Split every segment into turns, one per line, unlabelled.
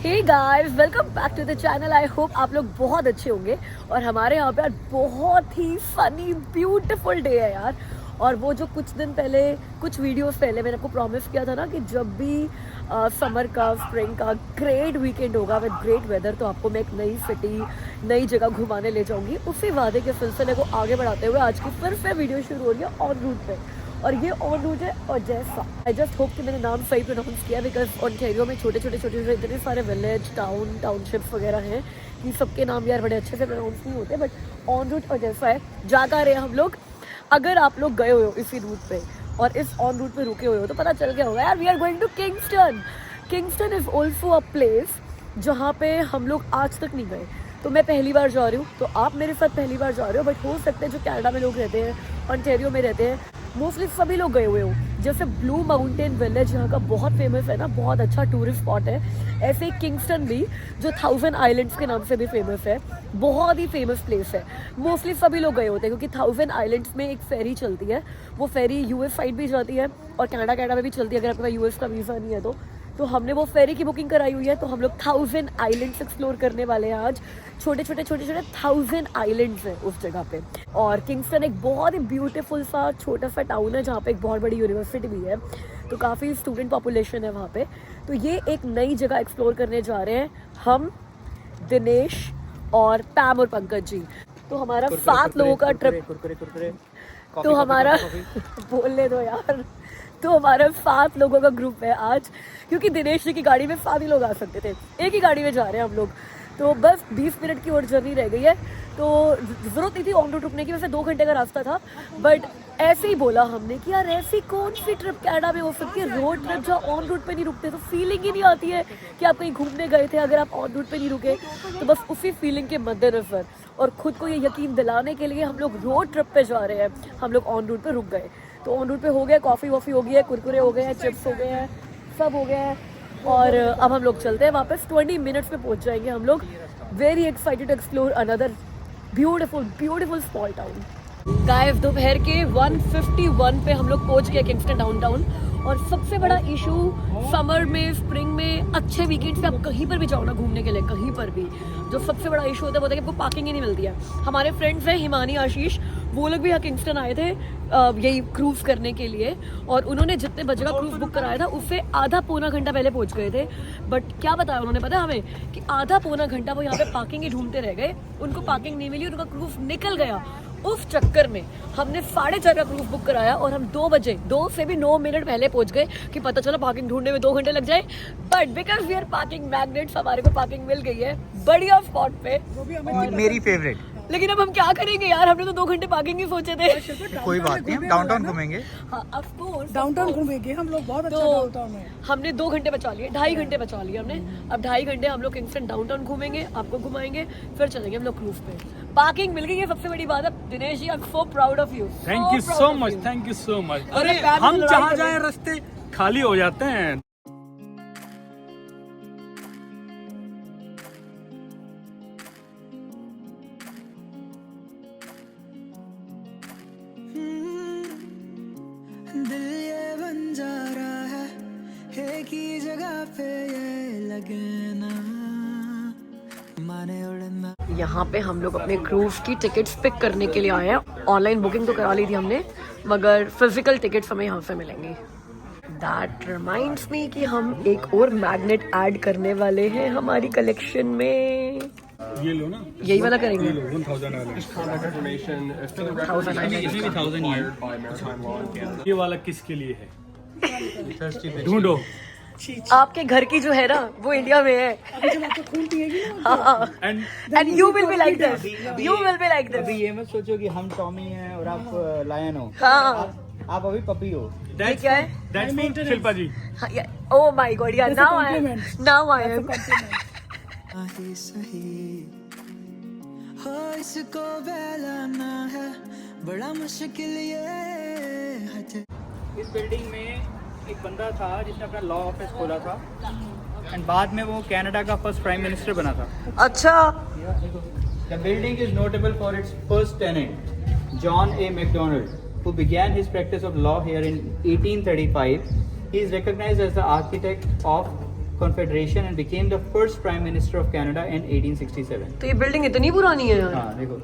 Hey guys, welcome back to the channel. I hope आप लोग बहुत अच्छे होंगे और हमारे यहाँ पे यार बहुत ही फनी ब्यूटीफुल डे है यार। और वो जो कुछ दिन पहले, कुछ वीडियोस पहले मैंने आपको प्रॉमिस किया था ना कि जब भी समर का, स्प्रिंग का ग्रेट वीकेंड होगा विद ग्रेट वेदर, तो आपको मैं एक नई सिटी, नई जगह घुमाने ले जाऊंगी। उसी वादे के सिलसिले को आगे बढ़ाते हुए आज की फिर से वीडियो शुरू हो रही है ऑन रूट पे। और ये ऑन रूट है ओडेसा। आई जस्ट होप कि मैंने नाम सही प्रोनाउंस किया, बिकॉज ओंटारियो में छोटे छोटे इतने सारे विलेज, टाउनशिप्स वगैरह हैं कि सबके नाम यार बड़े अच्छे से प्रोनाउंस नहीं होते। बट ऑन रूट ओडेसा है, जा कर रहे हैं हम लोग। अगर आप लोग गए हुए हो इसी रूट पे और इस ऑन रूट पे रुके हुए हो तो पता चल गया होगा यार, we are going to Kingston. Kingston is also a place जहाँ पे हम लोग आज तक नहीं गए। तो मैं पहली बार जा रही हूँ, तो आप मेरे साथ पहली बार जा रहे हो। बट हो सकता है जो कनाडा में लोग रहते हैं, ओंटारियो में रहते हैं, मोस्टली सभी लोग गए हुए हो। जैसे ब्लू माउंटेन विलेज यहाँ का बहुत फेमस है ना, बहुत अच्छा टूरिस्ट स्पॉट है। ऐसे ही किंगस्टन भी, जो 1000 आइलैंड्स के नाम से भी फेमस है, बहुत ही फेमस प्लेस है। मोस्टली सभी लोग गए होते हैं क्योंकि 1000 आइलैंड्स में एक फेरी चलती है। वो फेरी यूएस साइड भी जाती है और कनाडा में भी चलती है, अगर आपके पास यूएस का वीज़ा नहीं है तो। तो हमने वो फेरी की बुकिंग कराई हुई है, तो हम लोग 1000 आइलैंड्स एक्सप्लोर करने वाले हैं आज। छोटे छोटे 1000 आइलैंड्स हैं उस जगह पे। और किंगस्टन एक बहुत ही ब्यूटीफुल सा छोटा सा टाउन है जहाँ पे एक बहुत बड़ी यूनिवर्सिटी भी है, तो काफ़ी स्टूडेंट पॉपुलेशन है वहाँ पे। तो ये एक नई जगह एक्सप्लोर करने जा रहे हैं हम, दिनेश और पैम और पंकज जी। तो हमारा 7 लोगों का ट्रिप, तो हमारा बोलने दो यार, तो हमारा 7 लोगों का ग्रुप है आज। क्योंकि दिनेश जी की गाड़ी में 7 ही लोग आ सकते थे, एक ही गाड़ी में जा रहे हैं हम लोग। तो बस 20 मिनट की और जर्नी रह गई है, तो ज़रूरत नहीं थी ऑन रूट रुकने की। वैसे 2 घंटे का रास्ता था, बट ऐसे ही बोला हमने कि यार ऐसी कौन सी ट्रिप कनाडा में हो सकती है, रोड ट्रिप जहाँ ऑन रूट पे नहीं रुकते, तो फीलिंग ही नहीं आती है कि आप कहीं घूमने गए थे अगर आप ऑन रूट पे नहीं रुके। तो बस उसी फीलिंग के मद्देनजर और खुद को ये यकीन दिलाने के लिए हम लोग रोड ट्रिप पे जा रहे हैं। हम लोग ऑन रूट पे रुक गए, तो ऑन रूट पे हो गया, कॉफ़ी वॉफ़ी हो गई है, कुरकुरे हो गए हैं, चिप्स हो गए हैं, सब हो गया है। और अब हम लोग चलते हैं वापस। 20 मिनट्स में पहुंच जाएंगे हम लोग। Very excited to explore another beautiful small town. Guys, दोपहर के 1:51 पे हम लोग पहुंच गए किंगस्टन डाउनटाउन। और सबसे बड़ा इशू समर में, स्प्रिंग में, अच्छे वीकेंड्स पे आप कहीं पर भी जाओ ना घूमने के लिए, कहीं पर भी, जो सबसे बड़ा इशू होता है वो होता है कि आपको पार्किंग ही नहीं मिलती है। हमारे फ्रेंड्स हैं हिमानी, आशीष, वो लोग भी यहाँ किंगस्टन आए थे यही क्रूज़ करने के लिए। और उन्होंने जितने बजे का क्रूज़ बुक कराया था उससे आधा पौना घंटा पहले पहुँच गए थे। बट क्या बताया उन्होंने, पता है हमें कि आधा पौना घंटा वो यहाँ पे पार्किंग ही ढूंढते रह गए। उनको पार्किंग नहीं मिली, उनका क्रूज़ निकल गया। उस चक्कर में हमने 4:30 का क्रूज बुक कराया और हम 2 बजे, 2 से भी 9 मिनट पहले पहुंच गए कि पता चला पार्किंग ढूंढने में 2 घंटे लग जाए। But because we are parking magnets, हमारे को पार्किंग मिल गई है बढ़िया स्पॉट पे,
मेरी फेवरेट।
लेकिन अब हम क्या करेंगे यार, हमने तो 2 घंटे पार्किंग ही सोचे थे।
कोई बात नहीं, हम डाउनटाउन घूमेंगे।
हाँ, ऑफ कोर्स
डाउनटाउन घूमेंगे हम लोग, बहुत अच्छा
तो
डाउनटाउन है।
हमने 2 घंटे बचा लिए, 2.5 घंटे बचा लिए हमने। अब 2.5 घंटे हम लोग किंगस्टन डाउनटाउन घूमेंगे, आपको घुमाएंगे, फिर चलेंगे हम लोग क्रूज पे। पार्किंग मिल गई है, सबसे बड़ी बात है। Dinesh ji, I am so proud of you.
Thank you so much, thank you so much. अरे हम जहाँ जाए रास्ते खाली हो जाते हैं।
दिल ये बन जा रहा है एक ही जगह पे, ये लगे ना माने उड़ना।
यहाँ पे हम लोग अपने क्रूज की टिकट्स पिक करने के लिए आए हैं। ऑनलाइन बुकिंग तो करा ली थी हमने, मगर फिजिकल टिकट्स हमें यहाँ से मिलेंगी। दैट रिमाइंड्स मी कि हम एक और मैग्नेट ऐड करने वाले हैं हमारी कलेक्शन में।
ये लो ना,
यही वाला करेंगे।
1000 ये वाला किसके लिए है? ढूंढो।
आपके घर की जो है ना वो इंडिया में है।
खून पिएगी ना,
and you will be like this, you will be like
अभी
दिस।
ये मत सोचो कि हम टॉमी हैं और आप लायन हो।
हाँ,
आप अभी पपी हो।
ये क्या है?
That's for Shilpa ji.
Oh my god, yeah now I am
आही सही हो, इसको बहलाना है बड़ा मुश्किल ये है।
इस बिल्डिंग में एक बंदा था जिसने अपना लॉ ऑफिस खोला था, एंड बाद में वो कनाडा का फर्स्ट प्राइम मिनिस्टर बना था।
अच्छा,
The building is notable for its first tenant, John A. MacDonald, who began his practice of law here in 1835. He is recognized as the architect of Confederation and became the first Prime Minister of Canada in 1867.
तो ये building इतनी पुरानी है यार,
हाँ देखो,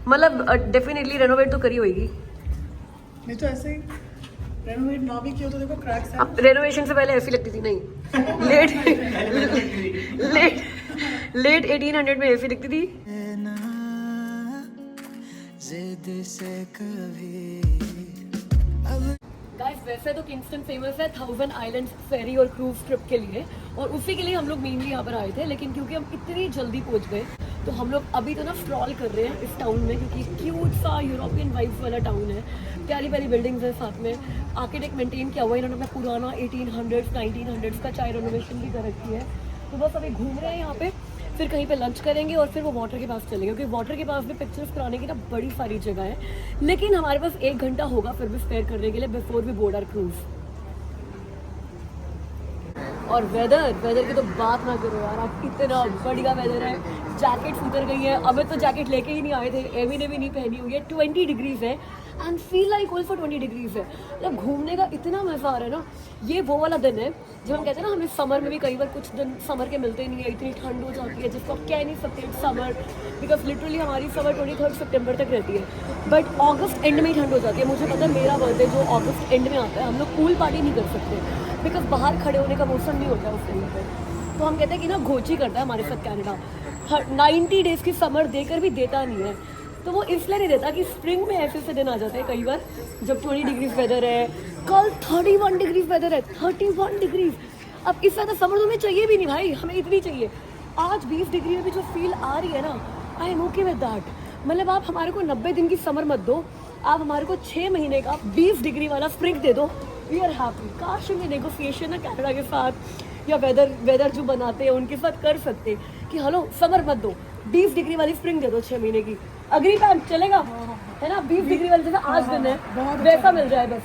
मतलब definitely renovate तो करी होगी।
नहीं तो ऐसे ही रेनोवेट ना भी किया तो देखो क्रैक्स है।
अब रेनोवेशन से पहले ऐसी लगती थी, नहीं लेट 1800 में ऐसी लगती थी।
ना जिद से कभी
गाइस वैसे तो किंगस्टन फेमस है 1000 आइलैंड्स फेरी और क्रूज ट्रिप के लिए, और उसी के लिए हम लोग मेनली यहाँ पर आए थे, लेकिन क्योंकि हम इतनी जल्दी पहुँच गए तो हम लोग अभी तो ना स्ट्रॉल कर रहे हैं इस टाउन में, क्योंकि क्यूट सा यूरोपियन वाइब्स वाला टाउन है, प्यारी प्यारी बिल्डिंग्स है, साथ में आर्किटेक्ट मेंटेन किया हुआ है इन्होंने अपना पुराना 1800s 1900s का, चाय रेनोवेशन भी कर रखी है। तो बस अभी घूम रहे हैं यहाँ पे, फिर कहीं पे लंच करेंगे और फिर वो वाटर के पास चलेंगे, क्योंकि वाटर के पास भी पिक्चर्स कराने की ना बड़ी सारी जगह है, लेकिन हमारे पास 1 घंटा होगा फिर भी स्पेयर करने के लिए before we board our cruise. और वेदर की तो बात ना करो यार, आप इतना बढ़िया वेदर है, जैकेट्स उतर गई है, अभी तो जैकेट लेके ही नहीं आए थे, एमी ने भी नहीं पहनी हुई है, 20 डिग्रीज है and feel like also 20 degrees है, मतलब घूमने का इतना मज़ा आ रहा है ना। ये वो वाला दिन है जब हम कहते हैं ना, हमें समर में भी कई बार कुछ दिन समर के मिलते नहीं है, इतनी ठंड हो जाती है जिसको आप कह नहीं सकते समर, बिकॉज लिटरली हमारी समर 23 सितंबर तक रहती है, बट अगस्त एंड में ही ठंड हो जाती है। मुझे पता है मेरा बर्थडे जो अगस्त एंड में आता है, हम लोग पूल पार्टी नहीं कर सकते बिकॉज बाहर खड़े होने का मौसम नहीं होता उस टाइम पे, तो हम कहते हैं कि ना घोची करता है हमारे साथ कनाडा, 90 डेज़ की समर देकर भी देता नहीं है। तो वो इसलिए नहीं देता कि स्प्रिंग में ऐसे दिन आ जाते हैं कई बार जब 20 डिग्रीज वेदर है, कल 31 डिग्रीज वेदर है, 31 डिग्रीज। अब इस ज़्यादा समर तो हमें चाहिए भी नहीं भाई, हमें इतनी चाहिए। आज 20 डिग्री में भी जो फील आ रही है ना, I am okay with that. मतलब आप हमारे को 90 दिन की समर मत दो, आप हमारे को 6 महीने का 20 डिग्री वाला स्प्रिंग दे दो, वी आर हैप्पी। काश ये नेगोशिएशन ना कनाडा के साथ या वेदर जो बनाते हैं उनके साथ कर सकते कि हेलो समर मत दो, 20 डिग्री वाली स्प्रिंग दे दो 6 महीने की। अग्री पैम चलेगा है ना, 20 डिग्री वाली जैसा आज दिन है वैसा मिल जाए, बस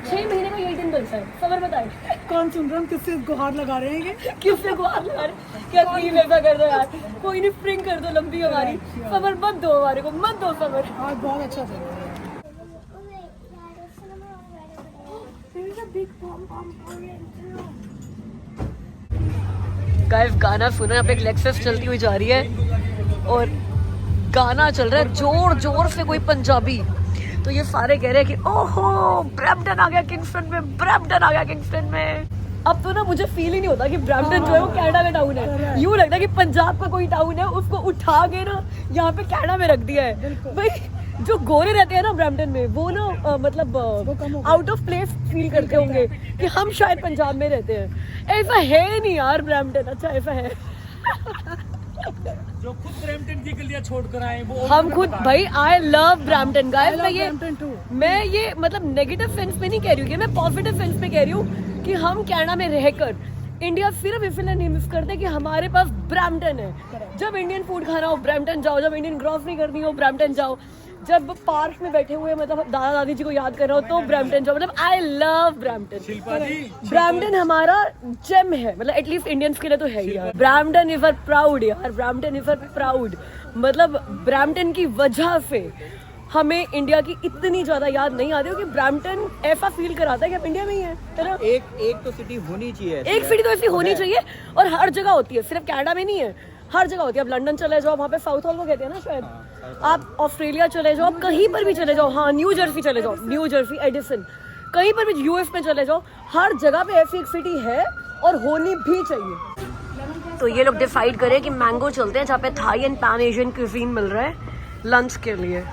6 महीने का यही दिन मिलता है। समर बताए
कौन सुन रहा, हम किससे गुहार लगा रहे हैं ये?
किससे गुहार लगा रहे, क्या प्लीज ऐसा कर दो यार, कोई नहीं स्प्रिंग कर दो लंबी हमारी, समर मत दो हमारे को, मत दो समर।
आज बहुत अच्छा था।
गाइस गाना सुना, यहाँ पे एक लेक्सस चलती हुई जा रही है और गाना चल रहा है जोर जोर से कोई पंजाबी, तो ये सारे कह रहे हैं कि ओहो ब्रैम्पटन आ गया किंगस्टन में, ब्रैम्पटन आ गया किंगस्टन में। अब तो ना मुझे फील ही नहीं होता कि ब्रैम्पटन जो है वो कनाडा का टाउन है, यूँ लगता है कि पंजाब का कोई टाउन है, उसको उठा के ना यहाँ पे कनाडा में रख दिया है। भाई जो गोरे रहते हैं ना ब्रैम्पटन में, वो ना मतलब आउट ऑफ प्लेस फील करते होंगे कि हम शायद पंजाब में रहते हैं। ऐसा है नहीं यार ब्रैम्पटन, अच्छा ऐसा है।
जो खुद ब्रैम्पटन की गलियां छोड़कर आए वो
हम खुद भाई, आई लव ब्रैम्पटन गाइस। मैं ये मतलब नेगेटिव सेंस में नहीं कह रही हूँ, मैं पॉजिटिव सेंस में कह रही हूँ कि हम कनाडा में रहकर इंडिया सिर्फ इसलिए नहीं मिस करते कि हमारे पास ब्रैम्पटन है। जब इंडियन फूड खाना हो ब्रैम्पटन जाओ, जब इंडियन ग्रोसरी करनी हो ब्रैम्पटन जाओ, जब पार्क में बैठे हुए मतलब दादा दादी जी को याद कर रहा हो तो ब्रैम्पटन जाओ। मतलब आई लव ब्रैम्पटन। ब्रैम्पटन हमारा जेम है, मतलब एटलीस्ट इंडियंस के लिए तो है ही यार। ब्रैम्पटन इज आर प्राउड यार, ब्रैम्पटन इज आर प्राउड। मतलब ब्रैम्पटन की वजह से हमें इंडिया की इतनी ज्यादा याद नहीं आती, क्योंकि ब्रैम्पटन ऐसा फील कराता है कि आप इंडिया में ही है ना।
एक तो सिटी होनी चाहिए,
एक सिटी तो ऐसी होनी चाहिए, और हर जगह होती है, सिर्फ कनाडा में नहीं है, हर जगह होती है। आप लंदन चले जाओ, वहाँ पे साउथ हॉल को कहते हैं ना शायद, आप ऑस्ट्रेलिया चले जाओ, आप कहीं पर भी चले जाओ, हाँ न्यू जर्सी चले जाओ, न्यू जर्सी एडिसन, कहीं पर भी यूएस में चले जाओ, हर जगह पे ऐसी एक सिटी है और होनी भी चाहिए। तो ये लोग डिसाइड करें कि मैंगो चलते हैं जहाँ पे Thai and Pan Asian cuisine मिल रहा है लंच के लिए।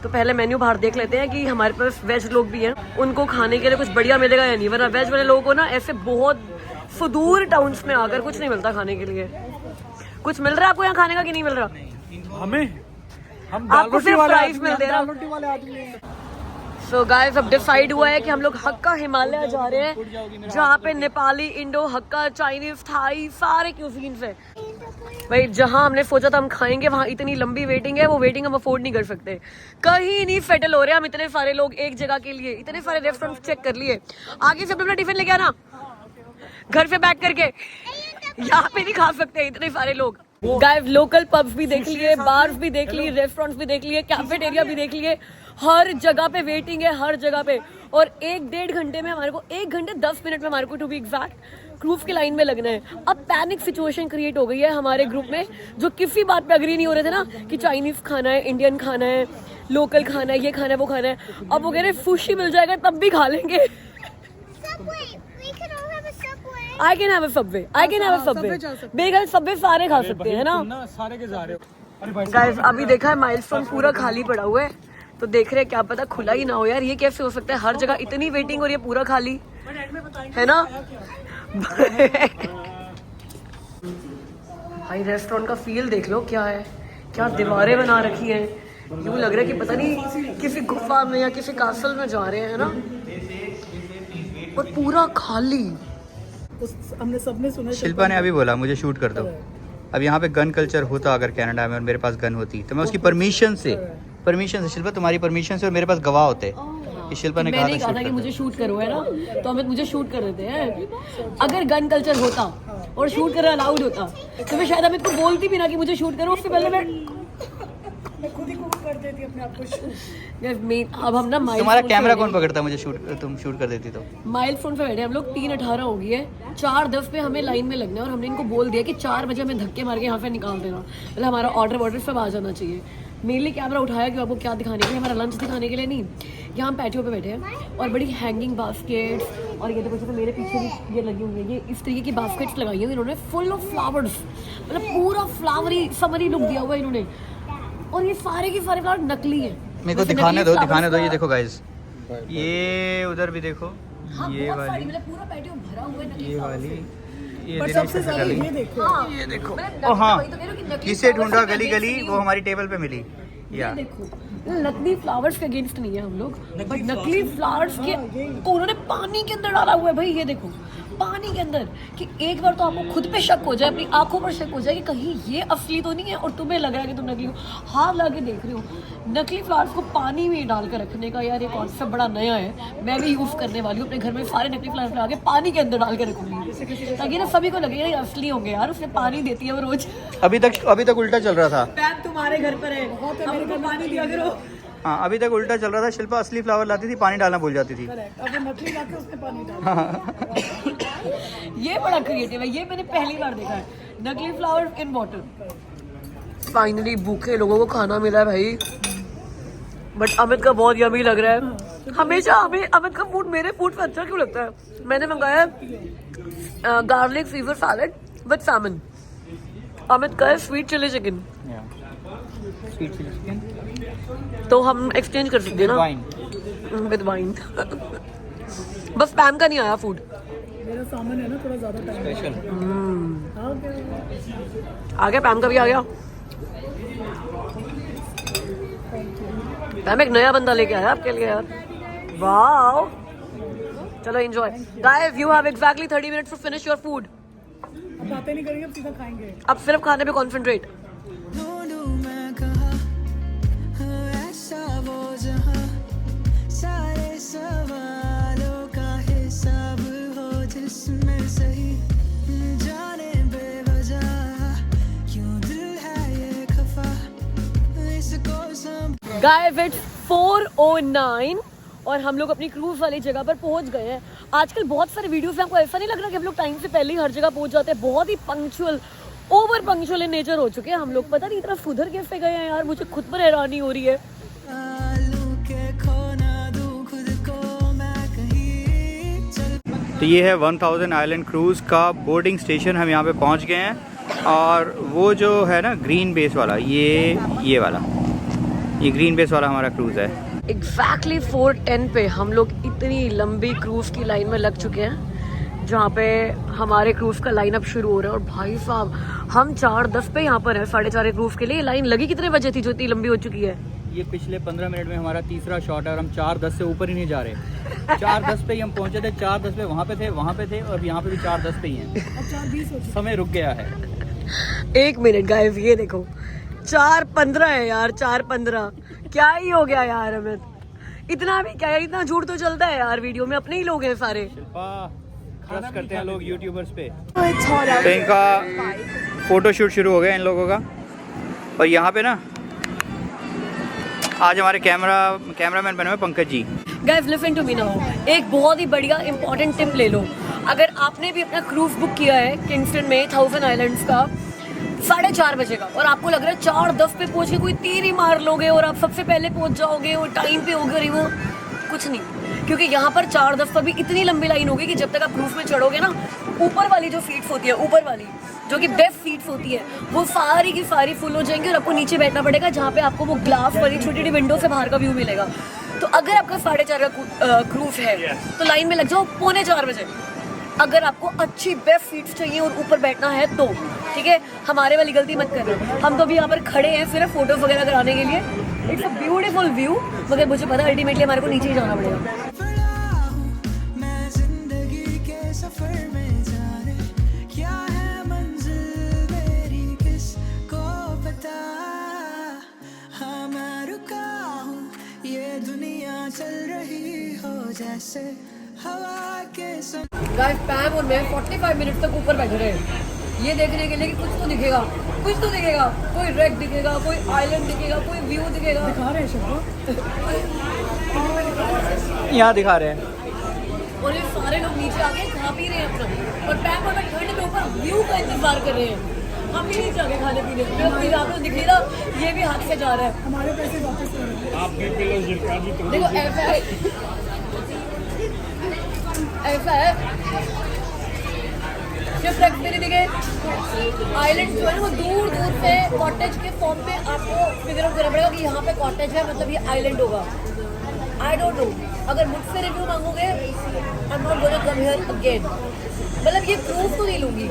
तो पहले मेन्यू बाहर देख लेते हैं कि हमारे पास वेज लोग भी हैं, उनको खाने के लिए कुछ बढ़िया मिलेगा या नहीं, वरना वेज वाले लोगों को ना ऐसे बहुत सुदूर टाउन्स में आकर कुछ नहीं मिलता खाने के लिए। कुछ मिल रहा है आपको यहाँ खाने का कि नहीं मिल रहा?
हम
आपको सिर्फ प्राइस मिल रहा है। सो गाइस अब डिसाइड हुआ है कि हम लोग हक्का हिमालय जा रहे हैं, जहाँ पे नेपाली, इंडो, हक्का, चाइनीज, थाई सारे क्यूजीन्स है। भाई जहाँ हमने सोचा था हम खाएंगे वहाँ इतनी लंबी वेटिंग है, वो वेटिंग हम अफोर्ड नहीं कर सकते, कहीं नहीं सेटल हो रहे हम इतने सारे लोग एक जगह के लिए। इतने सारे रेस्टोरेंट चेक कर लिए, आगे से अपना टिफिन लेके आना घर से पैक करके, यहाँ पे नहीं खा सकते इतने सारे लोग। गाइस लोकल पब्स भी देख लिए, बार्स भी देख लिए, रेस्टोरेंट्स भी देख लिए, कैफेटेरिया भी देख लिए, हर जगह पे वेटिंग है, हर जगह पे। और 1-1.5 घंटे में हमारे को, 1 घंटे 10 मिनट में हमारे को टू बी एग्जैक्ट क्रूज की लाइन में लगना है। अब पैनिक सिचुएशन क्रिएट हो गई है हमारे ग्रुप में, जो किसी बात पे अग्री नहीं हो रहे थे ना कि चाइनीज खाना है, इंडियन खाना है, लोकल खाना है, ये खाना है, वो खाना है। अब वो कह रहे सुशी मिल जाएगा तब भी खा लेंगे। I can have a Subway, I can have a Subway. Bengal Subway सारे खा सकते हैं ना।
सारे के जा रहे हो।
गाइस अभी देखा है माइलस्टोन पूरा खाली पड़ा हुआ है, तो देख रहे हैं क्या पता खुला ही ना हो यार। ये कैसे हो सकता है, हर जगह इतनी वेटिंग और ये पूरा खाली है ना। भाई रेस्टोरेंट का फील देख लो क्या है, क्या दीवारें बना रखी हैं। यूं लग रहा है कि पता नहीं किसी गुफा में या किसी कासल में जा रहे हैं ना, और पूरा खाली।
हमने सबने सुना।
शिल्पा ने अभी बोला मुझे शूट कर दो। अब यहाँ पे गन कल्चर होता अगर कनाडा में और मेरे पास गन होती तो मैं उसकी परमिशन से शिल्पा तुम्हारी परमिशन से और मेरे पास गवाह होते। कि शिल्पा ने
मैंने कहा था कि मुझे शूट करो है ना, तो अमित मुझे शूट कर देते हैं। अगर गन कल्चर होता और शूट करना अलाउड होता तो मैं शायद अमित को बोलती भी ना कि मुझे शूट करो, उससे पहले
मैं खुद ही को कर देती अपने आप को शूट।
अब हम ना
तुम्हारा कैमरा कौन पकड़ता मुझे तुम शूट कर देती तो।
माइलस्टोन पे बैठे हम लोग 3:18 हो गई है, 4:10 पे हमें लाइन में लगना है और हमने इनको बोल दिया कि 4 बजे हमें धक्के मार के यहाँ से निकाल देना, मतलब हमारा ऑर्डर सब आ जाना चाहिए। मेनली कैमरा उठाया कि आपको क्या दिखाने के लिए, हमारा लंच दिखाने के लिए नहीं। यहाँ हम पैटियो पे बैठे हैं और बड़ी हैंगिंग बास्केट्स, और ये देखो जैसे मेरे पीछे भी ये लगी हुई है, ये इस तरीके की बास्केट्स लगाई हुई इन्होंने, फुल ऑफ फ्लावर्स, मतलब पूरा फ्लावरी समरी लुक दिया हुआ है इन्होंने। और ये सारे के सारे फ्लावर नकली हैं।
मेरे को दिखाने दो ये देखो गाइस, ये उधर भी देखो,
हाँ,
ये
बहुत
वाली,
सारी, मतलब पूरा पैटियो भरा हुआ है नकली
ये
फ्लावर्स
वाली,
से।
ये
पर
देखो
सबसे ज्यादा ये देखो,
हाँ,
ये देखो।
मतलब
ओ हाँ,
वही तो कह रही हूँ कि नकली
किसे
flowers
ढूंढा
के
गली
against
गली
नहीं
वो
हूँ।
हमारी टेबल पे मिली।
ये देखो नकली फ्लावर्स के अगेंस्ट नहीं है हम लोग, बट नकली फ्लावर्स के उन्होंने पानी के अंदर डाला हुआ है भाई। ये देखो पानी के अंदर, कि एक बार तो आपको खुद पे शक हो जाए, अपनी आंखों पर शक हो जाए कि कहीं ये असली तो नहीं है, और तुम्हें लग रहा है कि तुम नकली हो। हाथ लगा के देख रहे हो, नकली फ्लावर्स को पानी में डाल कर रखने का यार ये कॉन्सेप्ट बड़ा नया है। मैं भी यूज़ करने वाली हूँ, अपने घर में सारे नकली फ्लावर्स लगा के पानी के अंदर डाल के रखूंगी, ताकि ना सभी को लगे यार असली होंगे यार, उसने पानी देती है वो रोज।
अभी तक उल्टा चल रहा था।
पैन तुम्हारे घर पर है, हमको पानी दिया करो।
हाँ, अभी तक उल्टा चल रहा था। शिल्पा असली फ्लावर लाती थी, पानी डालना भूल जाती थी।
अब वो नकली लाके उसमें पानी डाल।
ये बड़ा क्रिएटिव है, ये मैंने पहली बार देखा है, नकली फ्लावर इन वाटर। फाइनली भूखे लोगों को खाना मिला है भाई, बट अमित का बहुत यमी लग रहा है। हमेशा हमें अमित का फूड मेरे फूड से अच्छा क्यों लगता है। मैंने मंगाया garlic scissor salad with Simon, Amit का है स्वीट चिली चिकन। तो हम एक्सचेंज कर सकते हैं ना विद वाइन। बस पैम का नहीं आया फूड,
मेरा सामान है ना थोड़ा ज्यादा टाइम
स्पेशल।
आ गया पैम का भी आ गया। पैम एक नया बंदा लेके आया आपके लिए यार, वाह। चलो enjoy guys, you have exactly 30 minutes to finish your food.
अब बातें नहीं करेंगे, अब सीधा खाएंगे।
अब सिर्फ खाने पे कॉन्सेंट्रेट।
ढूंढूं मैं कहाँ ऐसा वो जहाँ सारे सवालों का हिसाब हो, जिसमें सही जाने बेवजह क्यों दिल है ये खफा, इसको
गाइस इट्स 4:09 और हम लोग अपनी क्रूज वाली जगह पर पहुंच गए हैं। आजकल बहुत सारे वीडियोस में आपको ऐसा नहीं लग रहा कि हम लोग टाइम से पहले ही हर जगह पहुंच जाते हैं। बहुत ही punctual, over punctual in nature हो चुके हैं हम लोग। पता नहीं इतना सुधर कैसे गए हैं यार, मुझे खुद पर हैरानी हो रही है।
तो ये है 1000 आइलैंड क्रूज़ का बोर्डिंग स्टेशन। हम यहाँ पे पहुँच गए हैं, और वो जो है ना ग्रीन बेस वाला, ये वाला, ये ग्रीन बेस वाला हमारा क्रूज़ है।
एग्जैक्टली 4:10 पे हम लोग इतनी लंबी क्रूज की लाइन में लग चुके हैं, जहाँ पे हमारे क्रूज का लाइन अप शुरू हो रहा है। और भाई साहब हम 4:10 पे यहाँ पर है 4:30 क्रूज के लिए। लाइन लगी कितने बजे थी जो इतनी लंबी हो चुकी है?
ये पिछले 15 मिनट में हमारा तीसरा शॉट है, और हम 4:10 से ऊपर ही नहीं जा रहे। 4:10 पे ही हम पहुंचे थे, 4:10 पे वहाँ पे थे, और यहाँ पे भी 4:10 पे ही हैं। समय रुक गया है।
1 मिनट गाइस, ये देखो 4:15 है यार, 4:15 क्या ही हो गया यार अमित, इतना भी क्या यार, इतना झूठ तो चलता है यार वीडियो में, अपने ही लोग हैं सारे।
ट्रस्ट करते हैं लोग यूट्यूबर्स पे। तो इनका फोटो शूट शुरू हो गया इन लोगों का। और यहाँ पे ना आज हमारे कैमरामैन बने हुए Pankaj ji.
Guys listen to me now, एक बहुत ही बढ़िया इंपॉर्टेंट टिप ले लो। अगर आपने भी अपना क्रूज बुक किया है किंगस्टन में 1000 आइलैंड्स का 4:30 बजे का और आपको लग रहा है 4:10 पे पहुंच के कोई तीर ही मार लोगे और आप सबसे पहले पहुंच जाओगे और टाइम पे होगे, और वो कुछ नहीं, क्योंकि यहाँ पर 4:10 पर भी इतनी लंबी लाइन होगी कि जब तक आप रूफ में चढ़ोगे ना, ऊपर वाली जो सीट्स होती है, ऊपर वाली जो कि बेस्ट सीट्स होती है, वो सारी की सारी फुल हो जाएंगी और आपको नीचे बैठना पड़ेगा जहाँ पे आपको वो ग्लास वाली छोटी छोटी विंडो से बाहर का व्यू मिलेगा। तो अगर आपका 4:30 का क्रूज है तो लाइन में लग जाओ 3:45 बजे। अगर आपको अच्छी बेस्ट सीट्स चाहिए और ऊपर बैठना है तो ठीक है, हमारे वाली गलती मत करना। हम तो अभी यहाँ पर खड़े हैं सिर्फ फोटोज वगैरह कराने के लिए। इट्स अ ब्यूटीफुल व्यू, मगर मुझे पता है अल्टीमेटली हमारे को नीचे ही जाना पड़ेगा।
बड़ा हूँ मैं जिंदगी के सफर में, जाने क्या है मंजिल मेरी किसको पता। हाँ मैं रुका हूँ, ये दुनिया चल रही हो जैसे हवा के
गाइस पैम और मैं 45 मिनट तक ऊपर बैठे रहे ये देखने के लिए कि कुछ तो दिखेगा, कुछ तो दिखेगा, कोई रेक दिखेगा, कोई आइलैंड दिखेगा, कोई व्यू दिखेगा।
दिखा रहे हैं शब्द,
यहाँ दिखा रहे हैं।
और ये सारे लोग नीचे आके खा पी रहे हैं अपना, और पैम और मैं ठंड में ऊपर व्यू का इंतजार कर रहे हैं। हम भी नीचे आके खाने पीने, मैं आपको दिख नहीं रहा, ये भी हाथ से जा रहा है।
हमारे पैसे वापस ले रहे हैं।
देखो ऐसा है शिप रेक्स भी नहीं दिखे, आइलैंड जो है वो दूर दूर से कॉटेज के फॉर्म में आपको फिगर आउट करना पड़ेगा कि यहाँ पे कॉटेज है, मतलब ये आइलैंड होगा। आई डोंट नो, अगर मुझसे रिव्यू मांगोगे I am not gonna come here again. मतलब ये प्रूफ तो नहीं लूँगी।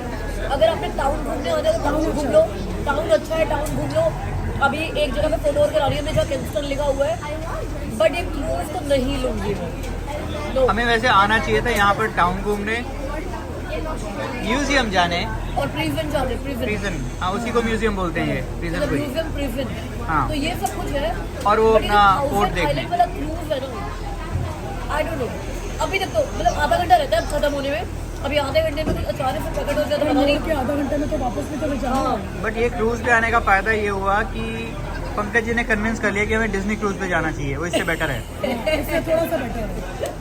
अगर आपने टाउन घूमने आना है तो टाउन घूम लो, टाउन अच्छा है, टाउन घूम लो। अभी एक जगह पे फोटो और करा रही है मैं जहाँ किंगस्टन लिखा हुआ है, बट ये प्रूफ तो नहीं लूँगी मैं।
हमें वैसे आना चाहिए था यहाँ पर टाउन घूमने, म्यूजियम जाने
और प्रिजन जाने,
प्रिजन, हाँ उसी को म्यूजियम बोलते हैं, ये प्रिजन को ही।
म्यूजियम प्रिजन,
हाँ।
तो ये सब कुछ है।
और वो
But ये
अपना
जो
फोर्ट
1000
देखने।
आइलैंड वाला क्रूज है ना, आई डोंट नो, अभी तक तो मतलब आधा घंटा रहता है खत्म होने में। अभी आधे घंटे में कुछ अचानक से प्रकट हो जाए तो पता नहीं।
कि आधा घंटे में तो वापस भी चले जाना।
हाँ
बट ये क्रूज पे आने का फायदा ये हुआ कि पंकज जी ने कन्विंस कर लिया कि हमें डिज्नी क्रूज पे जाना चाहिए, वो इससे बेटर है।
इससे थोड़ा सा बेटर है।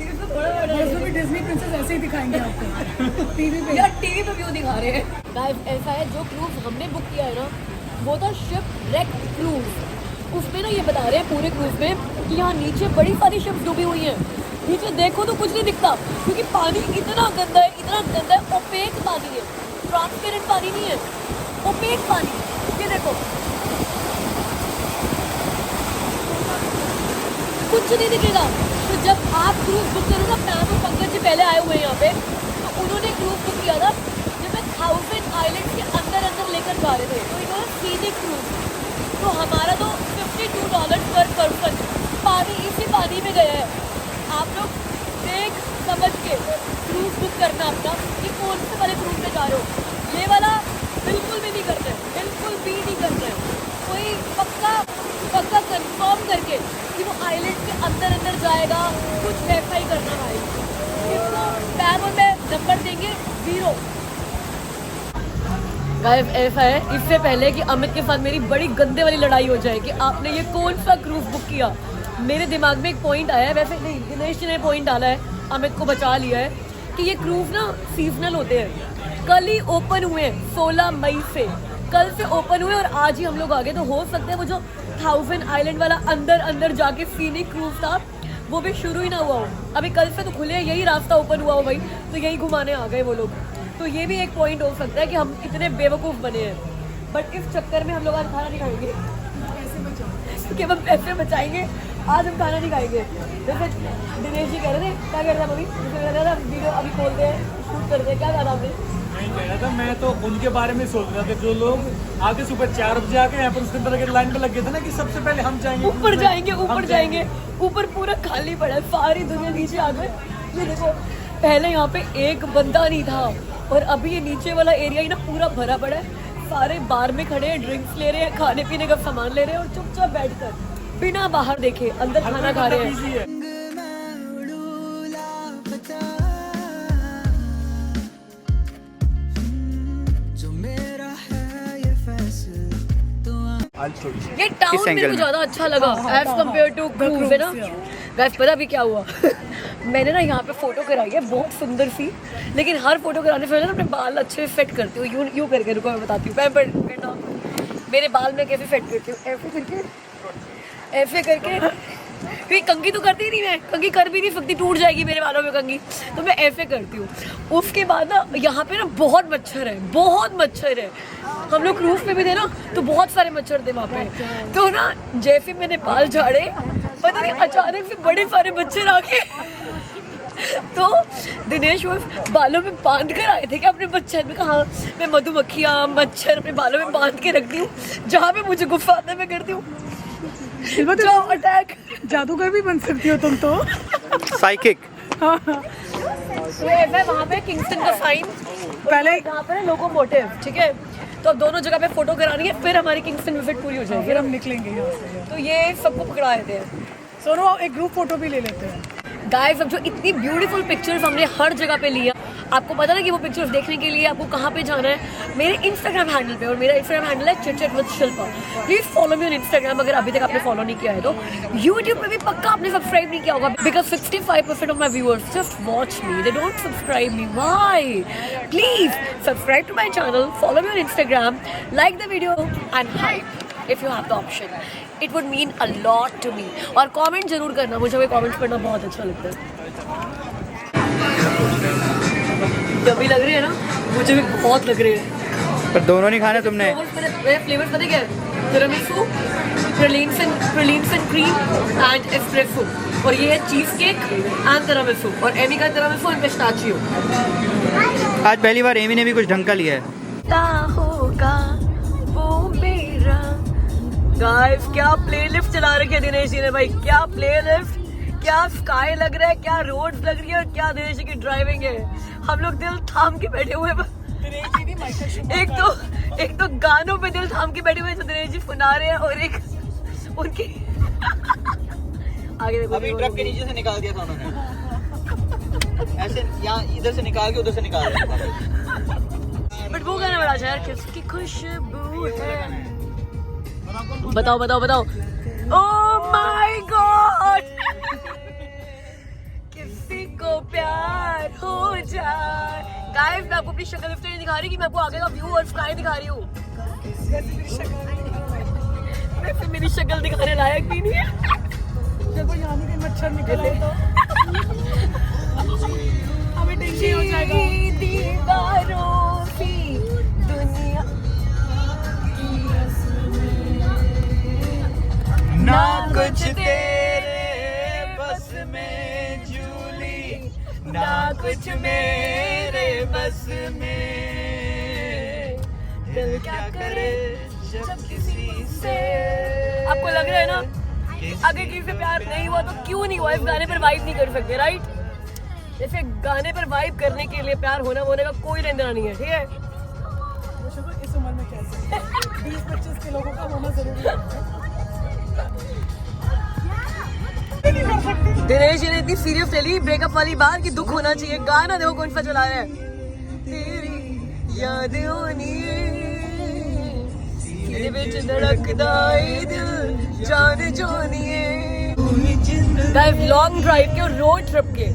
इसमें थोड़ा बड़ा
और इसमें भी डिज्नी प्रिंसेस ऐसे ही दिखाएंगे आपको टीवी पे।
यार टीवी पे व्यू दिखा रहे हैं। गाइस ऐसा है, जो क्रूज हमने बुक किया है ना वो था शिप रेक क्रूज। उसमें ना ये बता रहे हैं पूरे क्रूज में कि यहाँ नीचे बड़ी सारी शिप्स डूबी हुई हैं। नीचे देखो तो कुछ नहीं दिखता क्योंकि पानी इतना गंदा है, इतना गंदा है, ओपेक पानी है, ट्रांसपेरेंट पानी नहीं है, ओपेक पानी। ये देखो कुछ नहीं दिखेगा। तो जब आप क्रूज बुक करो ना, पैम और पंकज जी पहले आए हुए हैं यहाँ पे, तो उन्होंने क्रूज बुक किया था जब मैं 1000 आइलैंड के अंदर अंदर लेकर जा रहे थे, तो इन्होंने सीधी क्रूज। तो हमारा तो $52 पर पर्सन पानी, इसी पानी में गया है। आप लोग देख समझ के क्रूज बुक करना अपना कि कौन से वाले क्रूज में जा रहे हो। ये वाला बिल्कुल भी नहीं करते, बिल्कुल भी नहीं करते। कोई पक्का कंफर्म करके कि वो आइलैंड के अंदर अंदर जाएगा, कुछ वैसा ही करना भाई। इसको पैम और मैं नंबर देंगे 0। गाइस ऐसा है, इससे पहले कि अमित के साथ मेरी बड़ी गंदे वाली लड़ाई हो जाए कि आपने ये कौन सा क्रूज बुक किया, मेरे दिमाग में एक पॉइंट आया है, वैसे नहीं दिनेश ने पॉइंट डाला है, अमित को बचा लिया है कि ये क्रूज ना सीजनल होते हैं। कल ही ओपन हुए 16 मई से, कल से ओपन हुए और आज ही हम लोग आ गए। तो हो सकता है वो जो 1000 आइलैंड वाला अंदर अंदर जाके सीनिक क्रूज था वो भी शुरू ही ना हुआ हो। अभी कल से तो खुले, यही रास्ता ओपन हुआ हो भाई, तो यही घुमाने आ गए वो लोग। तो ये भी एक पॉइंट हो सकता है कि हम इतने बेवकूफ़ बने हैं। बट इस चक्कर में हम लोग आज खाना नहीं खाएंगे क्योंकि हम पैसे बचाएंगे। आज हम खाना नहीं खाएंगे। जैसे दिनेश जी कह रहे थे, क्या कह रहा था अभी, कह रहा था वीडियो अभी खोलते हैं, शूट करते हैं, क्या कहा था आपने?
नहीं कह रहा था, मैं तो उनके बारे में सोच रहा था जो लोग आगे सुबह 4 बजे आके यहाँ पर उसके अंदर लगे लाइन पे लग गए थे ना कि सबसे पहले हम जाएंगे,
ऊपर जाएंगे, ऊपर जाएंगे। ऊपर पूरा खाली पड़ा है, सारी दुनिया नीचे आ गए। ये देखो पहले यहाँ पे एक बंदा नहीं था और अभी ये नीचे वाला एरिया ही ना पूरा भरा पड़ा है। सारे बार में खड़े हैं, ड्रिंक्स ले रहे हैं, खाने पीने का सामान ले रहे हैं और चुपचाप बैठकर बिना बाहर देखे अंदर खाना खा रहे हैं। ये टाउन मेरे को ज्यादा अच्छा लगा एज कम्पेयर टू क्रूज है ना। गाइस पता भी क्या हुआ मैंने ना यहाँ पे फोटो कराई है बहुत सुंदर सी, लेकिन हर फोटो कराने से पहले ना अपने बाल अच्छे से सेट करती हूँ। यूँ करके, रुको मैं बताती हूँ। मेरे बाल में कैसे सेट करती हूँ, ऐसे करके क्योंकि कंघी तो करती नहीं, मैं कंघी कर भी नहीं सकती, टूट जाएगी मेरे बालों में कंघी, तो मैं ऐसे करती हूँ। उसके बाद ना यहाँ पे ना बहुत मच्छर है, बहुत मच्छर है। हम लोग क्रूज पे भी थे ना तो बहुत सारे मच्छर थे वहाँ पे। तो ना जैसे मैंने बाल झाड़े, पता नहीं अचानक से बड़े सारे मच्छर आ गए। तो दिनेश वो बालों में बांध कर आए थे कि अपने मच्छर में, कहा मैं मधुमक्खियाँ मच्छर अपने बालों में बांध के रखती हूँ, जहाँ पे मुझे गुस्सा आता है मैं करती हूँ अटैक।
जादूगर भी बन सकती हो तुम तो।
साइकिक।
तो ऐसा है वहाँ पे किंगस्टन का साइन,
पहले
यहाँ पे ना लोकोमोटिव, ठीक है। तो अब दोनों जगह पे फोटो करानी है, फिर हमारी किंगस्टन विजिट पूरी हो जाएगी।
फिर हम निकलेंगे यहाँ से।
तो ये सबको पकड़ा देते हैं।
सोनो एक ग्रुप फोटो भी ले लेते हैं।
गाइस अब जो इतनी ब्यूटीफुल पिक्चर्स हमने हर जगह पे लिया, आपको पता ना कि वो पिक्चर्स देखने के लिए आपको कहाँ पे जाना है, मेरे इंस्टाग्राम हैंडल पे। और मेरा इंस्टाग्राम हैंडल है chit with Shilpa. Please follow me on Instagram अगर अभी तक आपने फॉलो नहीं किया है तो। यूट्यूब पे भी पक्का आपने सब्सक्राइब नहीं किया होगा, because 65% of my viewers just watch me, they don't subscribe me. Why? Please subscribe to my channel, follow me on Instagram, like the video and hype if you have the option. It would mean a lot to me. और comment जरूर करना, मुझे भी comment करना बहुत अच्छा लगता है। जब भी लग रही है ना, मुझे भी बहुत लग रही है।
पर दोनों नहीं खाने तुमने।
मेरे फ्लेवर्स पता क्या है? Tiramisu, pralines and cream and espresso। और ये है चीज केक एंड तिरामिसू, और एमी का तिरामिसू एंड पिस्ताचियो।
आज पहली बार एमी ने भी कुछ ढंग का लिया है।
गाइस क्या प्लेलिस्ट चला रखी है दिनेश जी ने भाई, क्या प्लेलिस्ट, क्या स्काई लग रहा है, क्या रोड लग रही है, और क्या दिनेश जी की ड्राइविंग है। हम लोग दिल थाम के बैठे हुए हैं। एक तो गानों पे दिल थाम के बैठे हुए हैं जो दिनेश जी सुना रहे हैं, और एक उनकी आगे देखो,
अभी ट्रक के नीचे से निकाल दिया था उन्होंने, ऐसे यहाँ इधर से निकाल के उधर से निकाल दिया।
बट वो गाना बड़ा अच्छा यार, किसकी खुशबू है। बताओ बताओ बताओ। ओह माय गॉड, किसी को प्यार हो जाए। गाइस मैं आपको अपनी शक्ल नहीं दिखा रही कि मैं आपको आगे का व्यू और स्काई दिखा रही हूँ। वैसे मेरी शक्ल दिखाने लायक भी नहीं है।
जब वो यहाँ के मच्छर निकले तो हमें टेंशन हो जाएगा।
दीवारों की दुनिया
ना कुछ तेरे बस में जूली, ना कुछ मेरे बस में, दिल क्या करे जब किसी से।
आपको लग रहा है ना अगर किसी से प्यार नहीं हुआ तो क्यों नहीं हुआ, इस गाने पर वाइब नहीं कर सकते, राइट। जैसे गाने पर वाइब करने के लिए प्यार होना का कोई लेना देना नहीं है, ठीक है।
इस उम्र में कैसे 20-25 के लोगों का होना जरूरी है।
दिनेश जी ने इतनी सीरियस ले ली ब्रेकअप वाली बात कि दुख होना चाहिए। गाना देखो कौन सा चला रहा है, तेरी याद होनी तेरे विच धड़कदा ए दिल जान जोनी है। गाइस लॉन्ग ड्राइव के और रोड ट्रिप के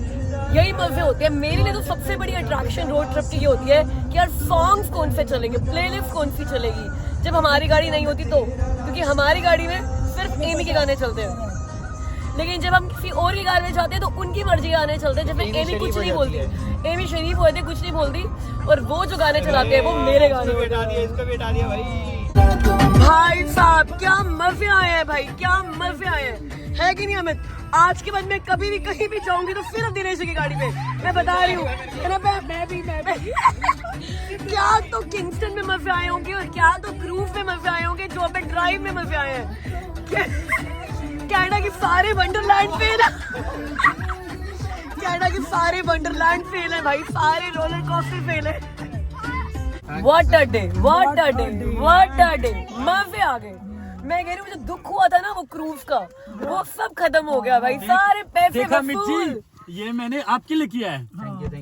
यही मजे होते हैं। मेरे लिए तो सबसे बड़ी अट्रैक्शन रोड ट्रिप की ये होती है कि यार सॉन्ग्स कौन से चलेंगे, प्लेलिस्ट कौन सी चलेगी जब हमारी गाड़ी नहीं होती तो, क्योंकि हमारी गाड़ी में सिर्फ एमी के गाने चलते हैं। लेकिन जब हम किसी और की कार में जाते हैं तो उनकी मर्जी गाने चलते हैं, जब एमी कुछ नहीं बोलती, एमी शरीफ होते हैं कुछ नहीं बोलती, और वो जो गाने चलाते हैं वो मेरे गाने होते हैं। भाई साहब क्या मजे आए हैं भाई, क्या मजे आए हैं, है कि नहीं अमित। आज के बाद मैं कभी भी कहीं भी जाऊंगी तो सिर्फ दिनेश की गाड़ी पे, मैं बता रही हूँ। मैं भी क्या तो किंगस्टन में मजे आए होंगे और क्या तो क्रूज में मजे आए होंगे, जो पे ड्राइव में मजे आए हैं। कनाडा के सारे वंडरलैंड फेल है, कनाडा के सारे वंडरलैंड फेल है भाई, सारे रोलर कोस्टर फेल है। What a day, what a day, what a day, मजे आ गए। मैं कह रही हूँ मुझे दुख हुआ था ना वो क्रूज का, वो सब खत्म हो गया भाई, सारे पैसे वसूल।
ये मैंने आपके लिए किया है,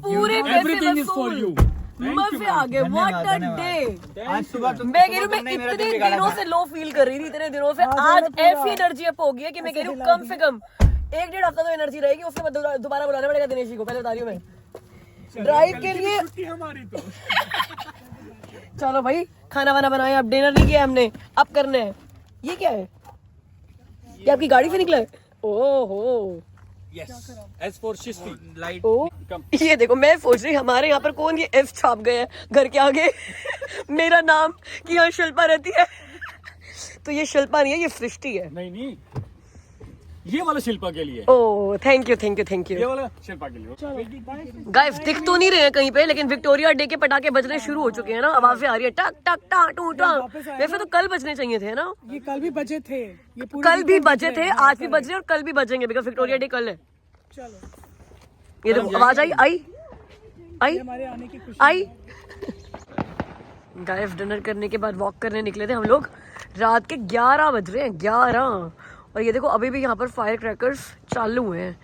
पूरे पैसे वसूल, मजे आ गए। What a day।
आज सुबह
मैं कह रही हूँ मैं इतने दिनों से लो फील कर रही थी, इतने दिनों से आज ऐसी एनर्जी अप हो गई है कि मैं कह रही हूँ कम से कम 1-1.5 हफ्ता तो एनर्जी रहेगी, उसके बाद दोबारा बुलाना पड़ेगा दिनेश जी को, पहले बता रही हूँ मैं ड्राइव के लिए।
छुट्टी हमारी तो
चलो भाई, खाना वाना बनाए, अब डिनर नहीं किया हमने, अब करना है। ये क्या है? ये आपकी गाड़ी से निकला है? ओहो
यस एस फॉर शिस्ती लाइट
ओ, ये देखो मैं सोच रही हमारे यहाँ पर कौन ये एफ छाप गया है घर के आगे मेरा नाम कि यहाँ शिल्पा रहती है तो ये शिल्पा नहीं है, ये सृष्टि है।
नहीं ये वाला शिल्पा के लिए,
oh thank you thank you thank
ये
यू।
वाला शिल्पा के लिए।
गाइस दिख तो नहीं रहे हैं कहीं पे, लेकिन विक्टोरिया डे के पटाखे बजने शुरू हो चुके हैं ना, आवाजें आ रही है टक टक टक टू टक। वैसे तो कल बजने चाहिए थे ना,
ये कल भी बजे थे, ये पूरे
कल भी बजे थे, आज भी बज रहे हैं और कल भी बजेंगे, बिकॉज विक्टोरिया डे कल है।
चलो
ये देखो आवाज आई आई आई
हमारे आने की खुशी।
आई। गाइस डिनर करने के बाद वॉक करने निकले थे हम लोग, रात के 11 बज रहे हैं 11, और ये देखो अभी भी यहाँ पर फायर क्रैकर्स चालू हैं।